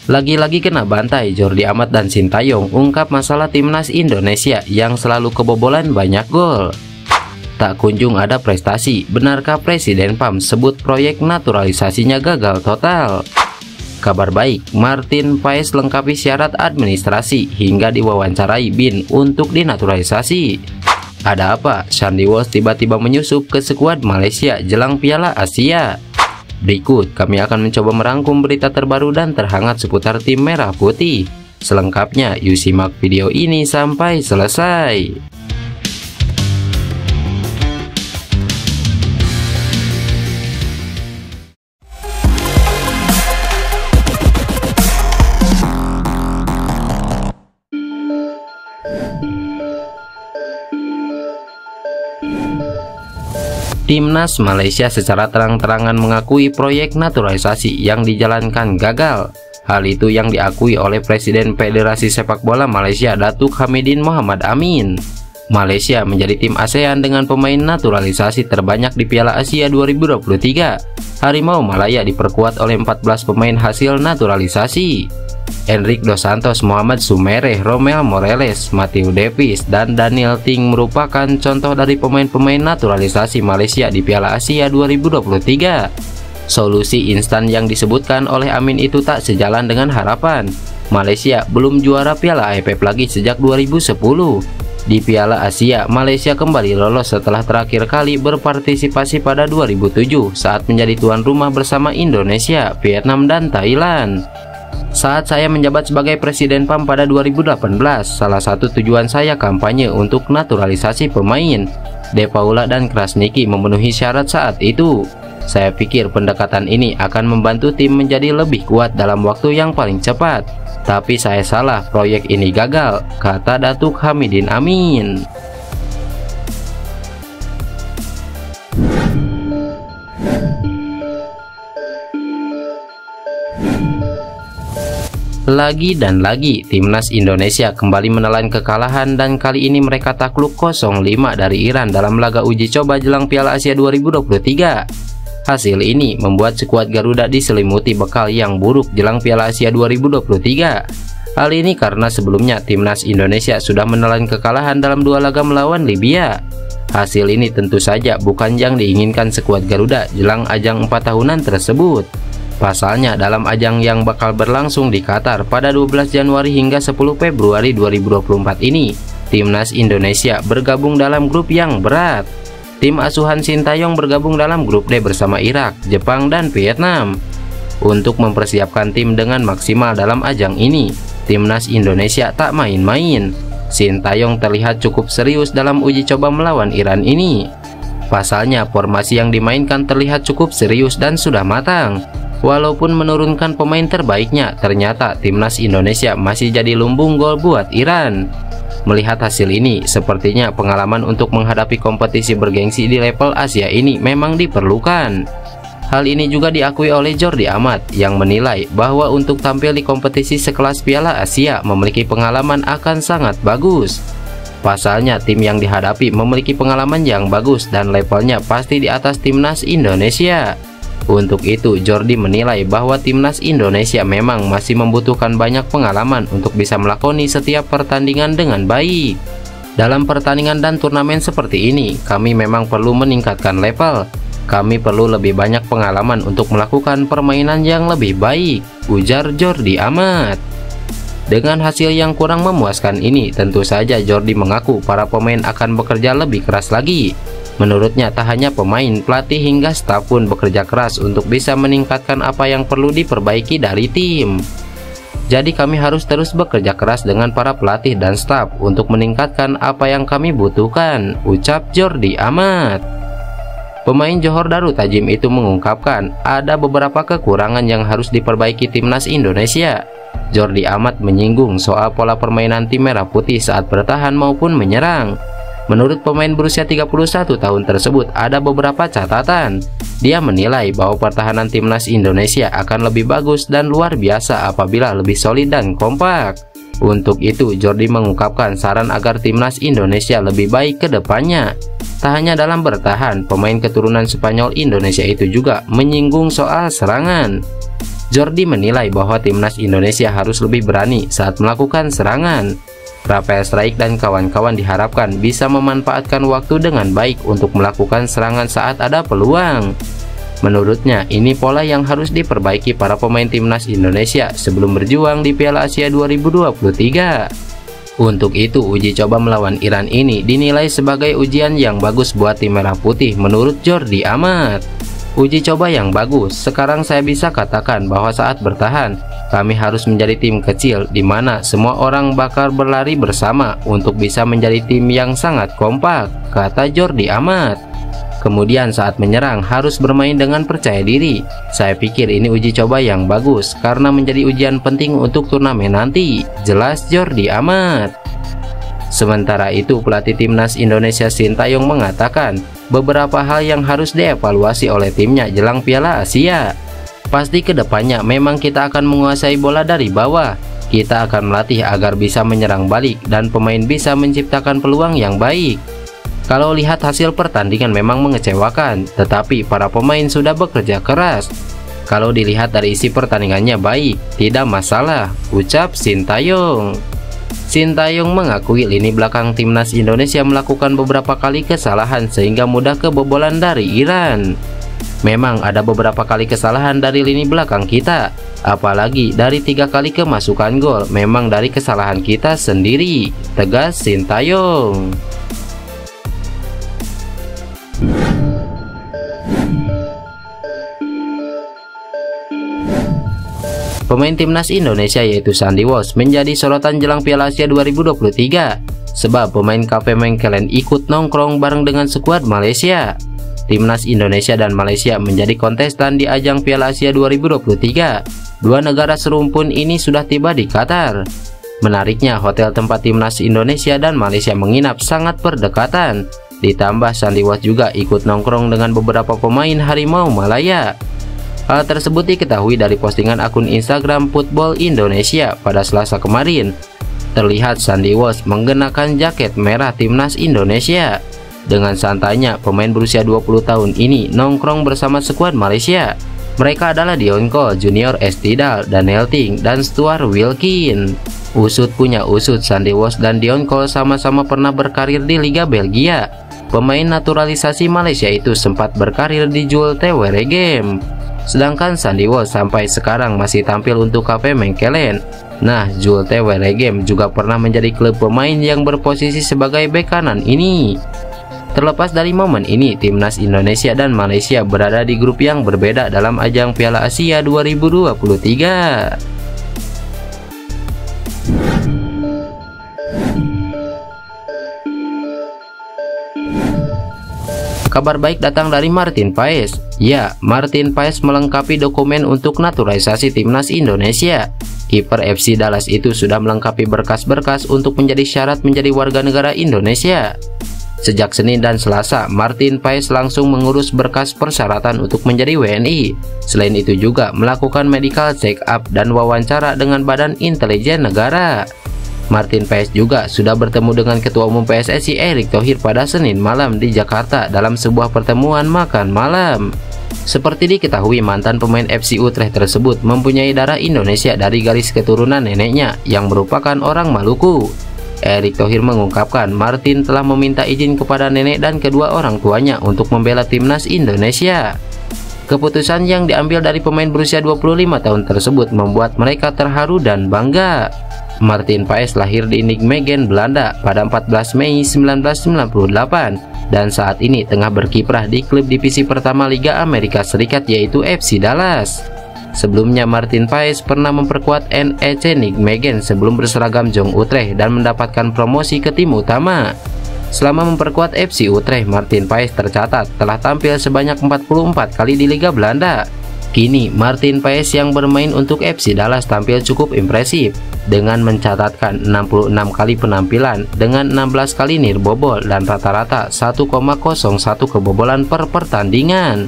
Lagi-lagi kena bantai, Jordi Amat dan Sintayong ungkap masalah timnas Indonesia yang selalu kebobolan banyak gol. Tak kunjung ada prestasi, benarkah Presiden PAM sebut proyek naturalisasinya gagal total? Kabar baik, Martin Paes lengkapi syarat administrasi hingga diwawancarai BIN untuk dinaturalisasi. Ada apa? Sandy Walsh tiba-tiba menyusup ke skuad Malaysia jelang Piala Asia. Berikut kami akan mencoba merangkum berita terbaru dan terhangat seputar tim merah putih. Selengkapnya yuk simak video ini sampai selesai. Timnas Malaysia secara terang-terangan mengakui proyek naturalisasi yang dijalankan gagal. Hal itu yang diakui oleh Presiden Federasi Sepak Bola Malaysia Datuk Hamidin Mohamad Amin. Malaysia menjadi tim ASEAN dengan pemain naturalisasi terbanyak di Piala Asia 2023. Harimau Malaya diperkuat oleh 14 pemain hasil naturalisasi. Enrique Dos Santos, Mohamed Sumereh, Romel Morales, Matthew Davis, dan Daniel Ting merupakan contoh dari pemain-pemain naturalisasi Malaysia di Piala Asia 2023. Solusi instan yang disebutkan oleh Amin itu tak sejalan dengan harapan. Malaysia belum juara Piala AFF lagi sejak 2010. Di Piala Asia, Malaysia kembali lolos setelah terakhir kali berpartisipasi pada 2007 saat menjadi tuan rumah bersama Indonesia, Vietnam, dan Thailand. Saat saya menjabat sebagai Presiden PAM pada 2018, salah satu tujuan saya kampanye untuk naturalisasi pemain. De Paula dan Krasniqi memenuhi syarat saat itu. Saya pikir pendekatan ini akan membantu tim menjadi lebih kuat dalam waktu yang paling cepat. Tapi saya salah, proyek ini gagal, kata Datuk Hamidin Amin. Lagi dan lagi, timnas Indonesia kembali menelan kekalahan dan kali ini mereka takluk 0-5 dari Iran dalam laga uji coba jelang Piala Asia 2023. Hasil ini membuat skuad Garuda diselimuti bekal yang buruk jelang Piala Asia 2023. Hal ini karena sebelumnya timnas Indonesia sudah menelan kekalahan dalam 2 laga melawan Libya. Hasil ini tentu saja bukan yang diinginkan skuad Garuda jelang ajang 4 tahunan tersebut. Pasalnya dalam ajang yang bakal berlangsung di Qatar pada 12 Januari hingga 10 Februari 2024 ini, timnas Indonesia bergabung dalam grup yang berat. Tim asuhan Sintayong bergabung dalam grup D bersama Irak, Jepang, dan Vietnam. Untuk mempersiapkan tim dengan maksimal dalam ajang ini, timnas Indonesia tak main-main. Sintayong terlihat cukup serius dalam uji coba melawan Iran ini. Pasalnya formasi yang dimainkan terlihat cukup serius dan sudah matang. Walaupun menurunkan pemain terbaiknya, ternyata timnas Indonesia masih jadi lumbung gol buat Iran. Melihat hasil ini, sepertinya pengalaman untuk menghadapi kompetisi bergengsi di level Asia ini memang diperlukan. Hal ini juga diakui oleh Jordi Amat yang menilai bahwa untuk tampil di kompetisi sekelas Piala Asia memiliki pengalaman akan sangat bagus. Pasalnya tim yang dihadapi memiliki pengalaman yang bagus dan levelnya pasti di atas timnas Indonesia. Untuk itu, Jordi menilai bahwa timnas Indonesia memang masih membutuhkan banyak pengalaman untuk bisa melakoni setiap pertandingan dengan baik. Dalam pertandingan dan turnamen seperti ini, kami memang perlu meningkatkan level. Kami perlu lebih banyak pengalaman untuk melakukan permainan yang lebih baik, ujar Jordi Amat. Dengan hasil yang kurang memuaskan ini, tentu saja Jordi mengaku para pemain akan bekerja lebih keras lagi. Menurutnya tak hanya pemain, pelatih hingga staf pun bekerja keras untuk bisa meningkatkan apa yang perlu diperbaiki dari tim. Jadi kami harus terus bekerja keras dengan para pelatih dan staf untuk meningkatkan apa yang kami butuhkan, ucap Jordi Amat. Pemain Johor Darut Tajim itu mengungkapkan ada beberapa kekurangan yang harus diperbaiki timnas Indonesia. Jordi Amat menyinggung soal pola permainan tim merah putih saat bertahan maupun menyerang. Menurut pemain berusia 31 tahun tersebut ada beberapa catatan. Dia menilai bahwa pertahanan timnas Indonesia akan lebih bagus dan luar biasa apabila lebih solid dan kompak. Untuk itu, Jordi mengungkapkan saran agar timnas Indonesia lebih baik ke depannya. Tak hanya dalam bertahan, pemain keturunan Spanyol Indonesia itu juga menyinggung soal serangan. Jordi menilai bahwa timnas Indonesia harus lebih berani saat melakukan serangan. Rafael Struijk dan kawan-kawan diharapkan bisa memanfaatkan waktu dengan baik untuk melakukan serangan saat ada peluang. Menurutnya, ini pola yang harus diperbaiki para pemain timnas Indonesia sebelum berjuang di Piala Asia 2023. Untuk itu, uji coba melawan Iran ini dinilai sebagai ujian yang bagus buat tim merah putih menurut Jordi Amat. Uji coba yang bagus. Sekarang saya bisa katakan bahwa saat bertahan, kami harus menjadi tim kecil di mana semua orang bakal berlari bersama untuk bisa menjadi tim yang sangat kompak, kata Jordi Amat. Kemudian saat menyerang harus bermain dengan percaya diri. Saya pikir ini uji coba yang bagus karena menjadi ujian penting untuk turnamen nanti, jelas Jordi Amat. Sementara itu, pelatih timnas Indonesia Sintayong mengatakan beberapa hal yang harus dievaluasi oleh timnya jelang Piala Asia. Pasti kedepannya memang kita akan menguasai bola dari bawah. Kita akan melatih agar bisa menyerang balik dan pemain bisa menciptakan peluang yang baik. Kalau lihat hasil pertandingan memang mengecewakan, tetapi para pemain sudah bekerja keras. Kalau dilihat dari isi pertandingannya baik, tidak masalah, ucap Sintayong. Sintayong mengakui lini belakang timnas Indonesia melakukan beberapa kali kesalahan sehingga mudah kebobolan dari Iran. Memang ada beberapa kali kesalahan dari lini belakang kita, apalagi dari 3 kali kemasukan gol memang dari kesalahan kita sendiri, tegas Sintayong. Pemain timnas Indonesia yaitu Shandy Walsh menjadi sorotan jelang Piala Asia 2023 sebab pemain KV Mengkelen ikut nongkrong bareng dengan skuad Malaysia. Timnas Indonesia dan Malaysia menjadi kontestan di ajang Piala Asia 2023. Dua negara serumpun ini sudah tiba di Qatar. Menariknya, hotel tempat timnas Indonesia dan Malaysia menginap sangat berdekatan. Ditambah Shandy Walsh juga ikut nongkrong dengan beberapa pemain Harimau Malaya. Hal tersebut diketahui dari postingan akun Instagram Football Indonesia pada Selasa kemarin. Terlihat Shandy Walsh mengenakan jaket merah timnas Indonesia. Dengan santainya, pemain berusia 20 tahun ini nongkrong bersama skuad Malaysia. Mereka adalah Dion Cole, Junior Estidal, Daniel Ting, dan Stuart Wilkin. Usut punya usut, Shandy Walsh dan Dion Cole sama-sama pernah berkarir di Liga Belgia. Pemain naturalisasi Malaysia itu sempat berkarir di Zulte Waregem. Sedangkan Shandy Walsh sampai sekarang masih tampil untuk KV Mengkelen. Nah, Zulte Waregem juga pernah menjadi klub pemain yang berposisi sebagai bek kanan ini. Terlepas dari momen ini, timnas Indonesia dan Malaysia berada di grup yang berbeda dalam ajang Piala Asia 2023. Kabar baik datang dari Martin Paes. Ya, Martin Paes melengkapi dokumen untuk naturalisasi timnas Indonesia. Kiper FC Dallas itu sudah melengkapi berkas-berkas untuk menjadi syarat menjadi warga negara Indonesia. Sejak Senin dan Selasa, Martin Paes langsung mengurus berkas persyaratan untuk menjadi WNI. Selain itu juga melakukan medical check up dan wawancara dengan Badan Intelijen Negara. Martin Paes juga sudah bertemu dengan Ketua Umum PSSI Erick Thohir pada Senin malam di Jakarta dalam sebuah pertemuan makan malam. Seperti diketahui, mantan pemain FC Utrecht tersebut mempunyai darah Indonesia dari garis keturunan neneknya yang merupakan orang Maluku. Erick Thohir mengungkapkan Martin telah meminta izin kepada nenek dan kedua orang tuanya untuk membela timnas Indonesia. Keputusan yang diambil dari pemain berusia 25 tahun tersebut membuat mereka terharu dan bangga. Martin Paes lahir di Nijmegen, Belanda pada 14 Mei 1998 dan saat ini tengah berkiprah di klub divisi pertama Liga Amerika Serikat yaitu FC Dallas. Sebelumnya Martin Paes pernah memperkuat NEC Nijmegen sebelum berseragam Jong Utrecht dan mendapatkan promosi ke tim utama. Selama memperkuat FC Utrecht, Martin Paes tercatat telah tampil sebanyak 44 kali di Liga Belanda. Kini Martin Paes yang bermain untuk FC Dallas tampil cukup impresif dengan mencatatkan 66 kali penampilan dengan 16 kali nirbobol dan rata-rata 1,01 kebobolan per pertandingan.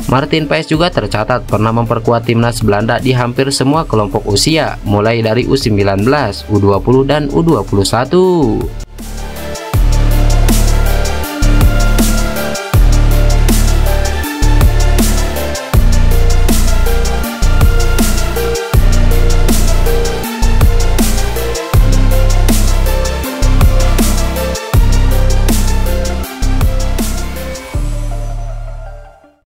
Martin Paes juga tercatat pernah memperkuat timnas Belanda di hampir semua kelompok usia mulai dari U19, U20 dan U21.